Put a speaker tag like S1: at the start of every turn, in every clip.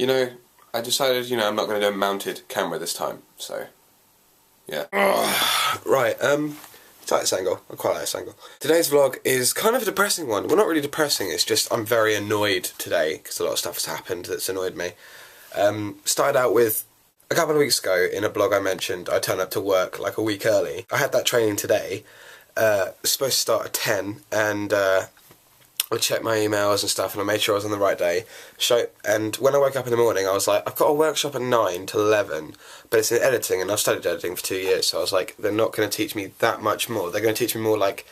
S1: You know, I decided, I'm not going to do a mounted camera this time, so, yeah. Right, I like this angle. I quite like this angle. Today's vlog is kind of a depressing one. Well, not really depressing, it's just I'm very annoyed today, because a lot of stuff has happened that's annoyed me. Started out with, a couple of weeks ago, in a blog I mentioned, I turned up to work like a week early. I had that training today, supposed to start at 10, and I checked my emails and stuff, and I made sure I was on the right day. And when I woke up in the morning, I was like, I've got a workshop at 9 to 11, but it's in editing, and I've studied editing for 2 years, so I was like, they're not going to teach me that much more. They're going to teach me more, like,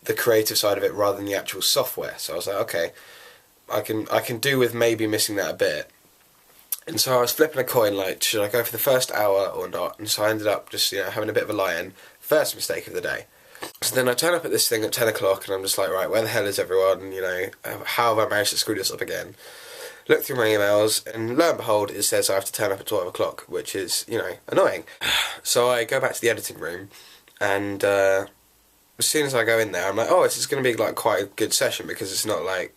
S1: the creative side of it rather than the actual software. So I was like, okay, I can do with maybe missing that a bit. And so I was flipping a coin, like, should I go for the first hour or not? And so I ended up just, having a bit of a lie-in. First mistake of the day. So then I turn up at this thing at 10 o'clock and I'm just like, right, where the hell is everyone? How have I managed to screw this up again? Look through my emails, and lo and behold, it says I have to turn up at 12 o'clock, which is, annoying. So I go back to the editing room, and as soon as I go in there, I'm like, oh, this is going to be, like, quite a good session, because it's not like,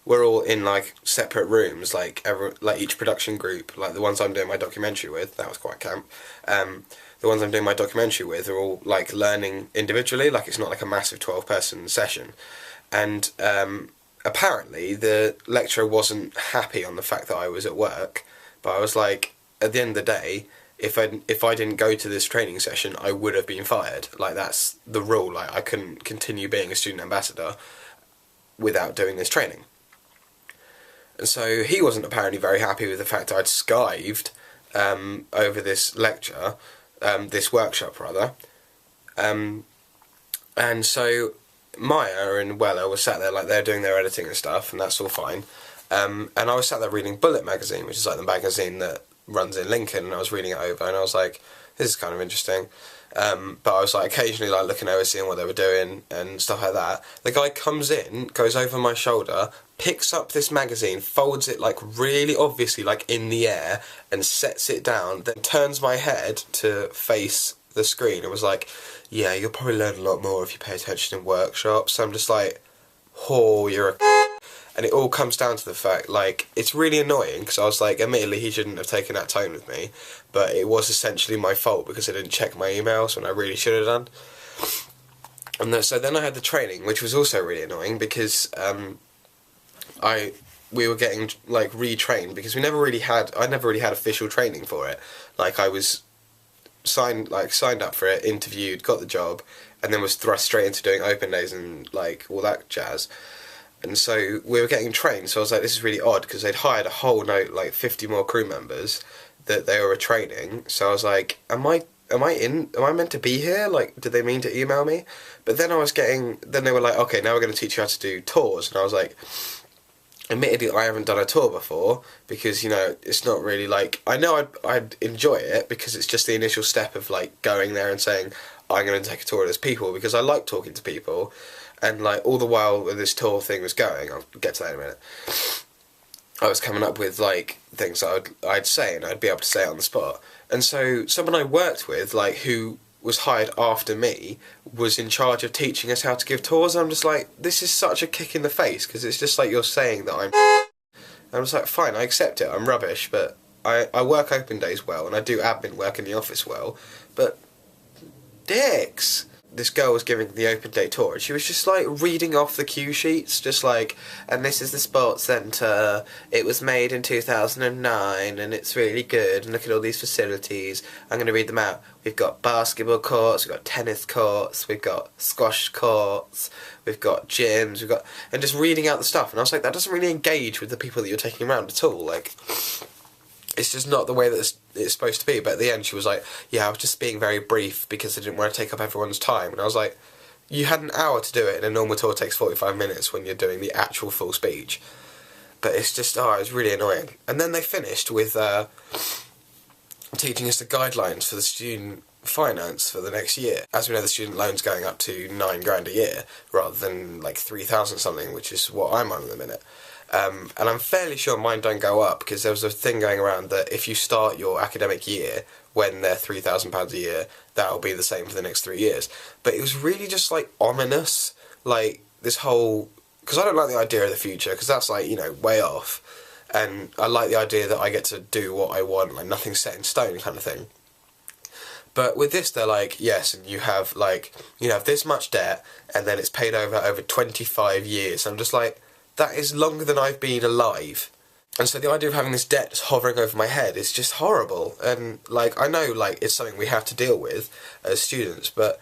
S1: we're all in, like, separate rooms, like each production group, like the ones I'm doing my documentary with, that was quite camp, the ones I'm doing my documentary with are all, like, learning individually, like, it's not like a massive 12-person session. And apparently the lecturer wasn't happy on the fact that I was at work, but I was like, at the end of the day, if I didn't go to this training session, I would have been fired. Like, that's the rule. Like, I couldn't continue being a student ambassador without doing this training. And so he wasn't apparently very happy with the fact that I'd skived over this lecture, this workshop rather, and so Maya and Weller were sat there, like, they're doing their editing and stuff, and that's all fine, and I was sat there reading Bullet magazine, which is like the magazine that runs in Lincoln, and I was reading it over, and I was like, this is kind of interesting, but I was like occasionally, like, looking over, seeing what they were doing and stuff like that. The guy comes in, goes over my shoulder, picks up this magazine, folds it, like, really obviously, like, in the air, and sets it down, then turns my head to face the screen and was like, yeah, you'll probably learn a lot more if you pay attention in workshops. So I'm just like, oh, you're a and it all comes down to the fact, like, it's really annoying, because I was like, admittedly, he shouldn't have taken that tone with me, but it was essentially my fault, because I didn't check my emails when I really should have done. And so then I had the training, which was also really annoying, because we were getting, like, retrained, because I never really had official training for it. Like, I was signed up for it, interviewed, got the job, and then was thrust straight into doing open days and, like, all that jazz. And so we were getting trained, so I was like, this is really odd, because they'd hired a whole 50 more crew members that they were training. So I was like, am I meant to be here? Like, did they mean to email me? But then then they were like, okay, now we're going to teach you how to do tours. And I was like, admittedly, I haven't done a tour before, because, it's not really, like, I know I'd enjoy it, because it's just the initial step of, like, going there and saying, I'm going to take a tour of these people, because I like talking to people, and, like, all the while this tour thing was going, I'll get to that in a minute, I was coming up with, like, things that I'd say, and I'd be able to say it on the spot. And so someone I worked with, like, who was hired after me, was in charge of teaching us how to give tours, and I'm just like, this is such a kick in the face, because it's just like you're saying that I'm just like, fine, I accept it, I'm rubbish, but I work open days well, and I do admin work in the office well, but dicks. This girl was giving the open day tour, and she was just, like, reading off the cue sheets, just like, and this is the sports centre, it was made in 2009, and it's really good, and look at all these facilities, I'm going to read them out. We've got basketball courts, we've got tennis courts, we've got squash courts, we've got gyms, and just reading out the stuff, and I was like, that doesn't really engage with the people that you're taking around at all, like, it's just not the way that it's supposed to be. But at the end she was like, yeah, I was just being very brief because I didn't want to take up everyone's time. And I was like, you had an hour to do it, and a normal tour takes 45 minutes when you're doing the actual full speech. But it's just, it's really annoying. And then they finished with teaching us the guidelines for the student finance for the next year. As we know, the student loan's going up to £9,000 a year, rather than, like, 3,000 something, which is what I'm on at the minute. And I'm fairly sure mine don't go up, because there was a thing going around that if you start your academic year when they're £3,000 a year, that'll be the same for the next 3 years. But it was really just, like, ominous, like, this whole, because I don't like the idea of the future, because that's, like, way off. and I like the idea that I get to do what I want, like nothing's set in stone kind of thing. But with this, they're like, yes, and you have this much debt, and then it's paid over 25 years. I'm just like, that is longer than I've been alive. And so the idea of having this debt just hovering over my head is just horrible. And like, I know like it's something we have to deal with as students, but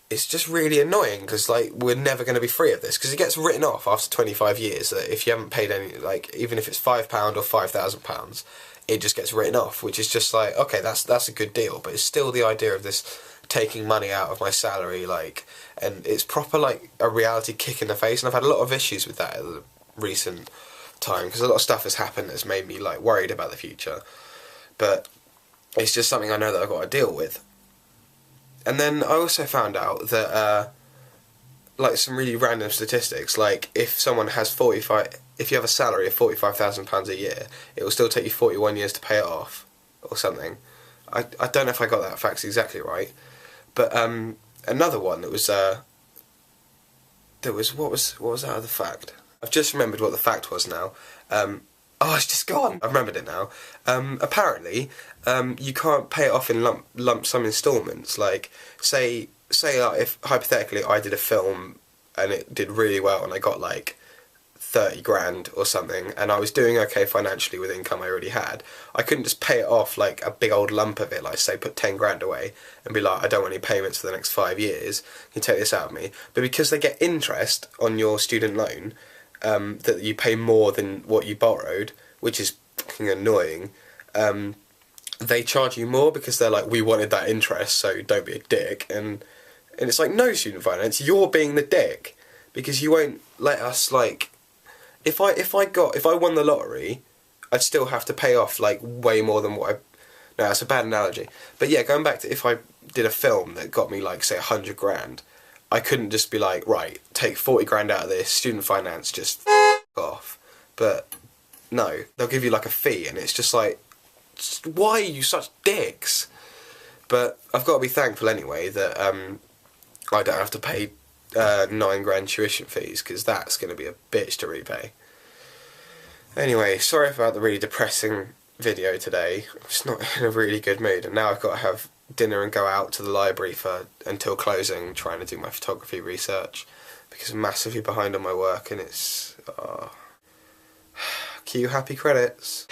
S1: it's just really annoying because like we're never going to be free of this, because it gets written off after 25 years that if you haven't paid any, like even if it's £5 or £5,000, it just gets written off, which is just like, okay, that's a good deal, but it's still the idea of this taking money out of my salary, like, and it's proper like a reality kick in the face. And I've had a lot of issues with that in the recent time, because a lot of stuff has happened that's made me like worried about the future, but it's just something I know that I've got to deal with. And then I also found out that like some really random statistics, like if someone has if you have a salary of £45,000 a year, it will still take you 41 years to pay it off, or something. I don't know if I got that facts exactly right, but another one that was what was that other fact? I've just remembered what the fact was now. Oh, it's just gone. I've remembered it now. Apparently, you can't pay it off in lump sum instalments. Like, say if hypothetically I did a film and it did really well and I got like 30 grand or something, and I was doing okay financially with income I already had, I couldn't just pay it off like a big old lump of it, like say put 10 grand away and be like, I don't want any payments for the next 5 years, you take this out of me. But because they get interest on your student loan, that you pay more than what you borrowed, which is fucking annoying, they charge you more because they're like, we wanted that interest, so don't be a dick. And it's like, no, student finance, you're being the dick, because you won't let us, like, if I won the lottery, I'd still have to pay off like way more than what I. No, that's a bad analogy. But yeah, going back to if I did a film that got me like say 100 grand, I couldn't just be like, right, take 40 grand out of this, student finance, just off. But no, they'll give you like a fee, and it's just like, why are you such dicks? But I've got to be thankful anyway that I don't have to pay 9 grand tuition fees, because that's going to be a bitch to repay. Anyway, sorry about the really depressing video today. I'm just not in a really good mood, and now I've got to have dinner and go out to the library until closing, trying to do my photography research, because I'm massively behind on my work, and it's cue happy credits.